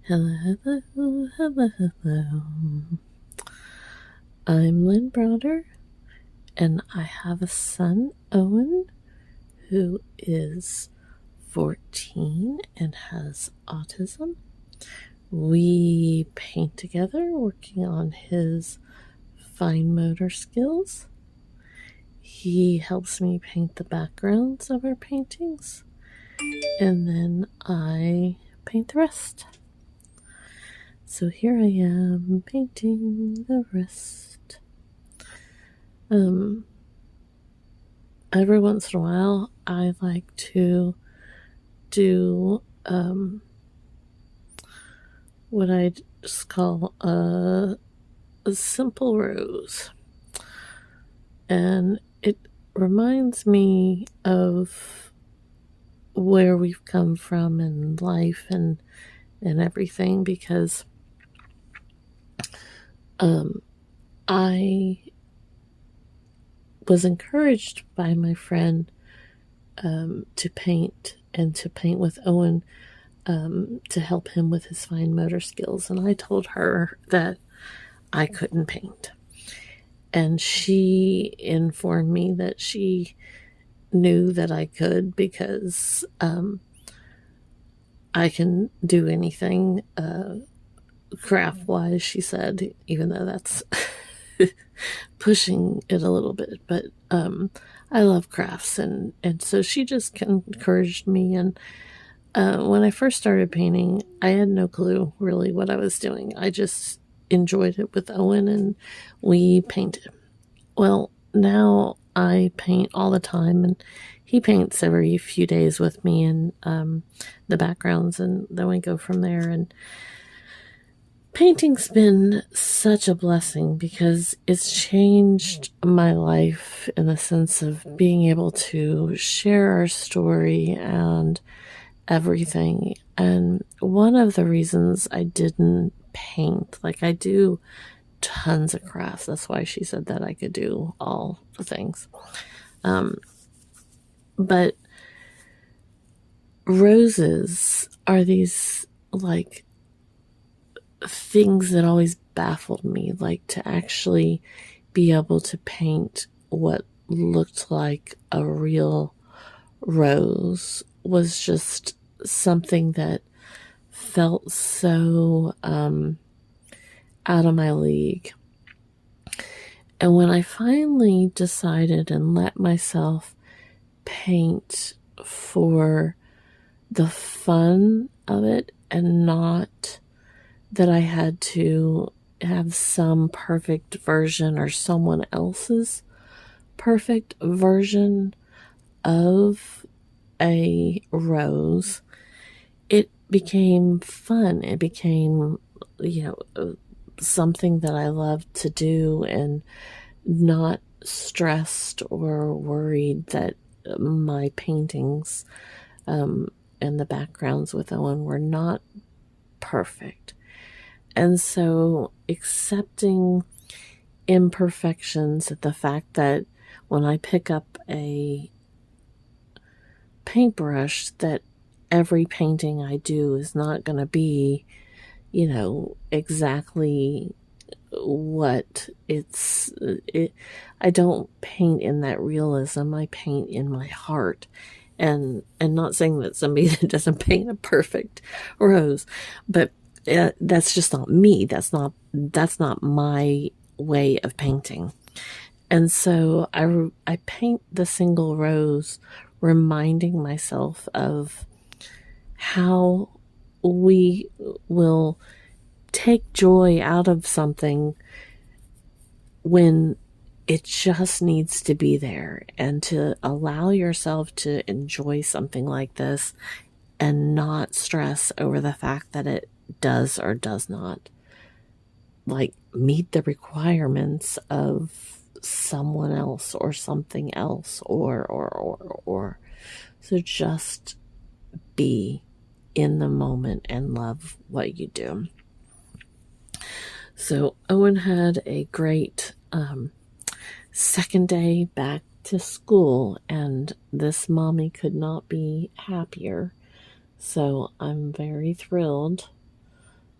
Hello, hello, hello, hello. I'm Lynn Browder, and I have a son, Owen, who is 14 and has autism. We paint together, working on his fine motor skills. He helps me paint the backgrounds of our paintings, and then I paint the rest. So here I am painting the rest. Every once in a while, I like to do what I just call a simple rose. And it reminds me of where we've come from in life and everything, because I was encouraged by my friend to paint with Owen, to help him with his fine motor skills. And I told her that I couldn't paint. And she informed me that she knew that I could, because I can do anything craft-wise, she said, even though that's pushing it a little bit. But I love crafts, and so she just encouraged me. And when I first started painting, I had no clue really what I was doing. I just enjoyed it with Owen, and we painted. Well, now I paint all the time, and he paints every few days with me, and the backgrounds, and then we go from there. And painting's been such a blessing, because it's changed my life in the sense of being able to share our story and everything. And one of the reasons I didn't paint, like, I do tons of crafts. That's why she said that I could do all the things. But roses are these, like, things that always baffled me, like to actually be able to paint what looked like a real rose was just something that felt so out of my league. And when I finally decided and let myself paint for the fun of it, and not that I had to have some perfect version or someone else's perfect version of a rose, it became fun. It became, something that I loved to do, and not stressed or worried that my paintings and the backgrounds with Owen were not perfect. And so accepting imperfections, the fact that when I pick up a paintbrush, that every painting I do is not going to be, exactly what I don't paint in that realism. I paint in my heart. And not saying that somebody that doesn't paint a perfect rose, but that's just not me. That's not my way of painting. And so I paint the single rose, reminding myself of how we will take joy out of something when it just needs to be there, and to allow yourself to enjoy something like this and not stress over the fact that it does or does not, like, meet the requirements of someone else or something else, or so just be in the moment and love what you do. So Owen had a great second day back to school, and this mommy could not be happier. So I'm very thrilled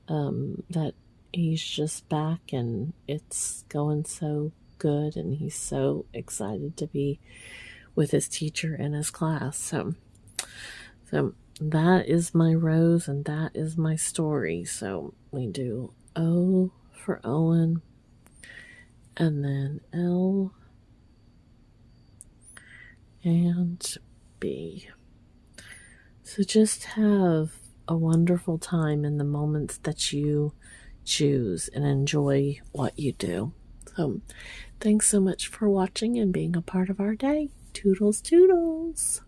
that he's just back and it's going so good, and he's so excited to be with his teacher and his class. So that is my rose and that is my story. So we do O for Owen, and then L and B. So just have a wonderful time in the moments that you choose and enjoy what you do. So thanks so much for watching and being a part of our day. Toodles, toodles.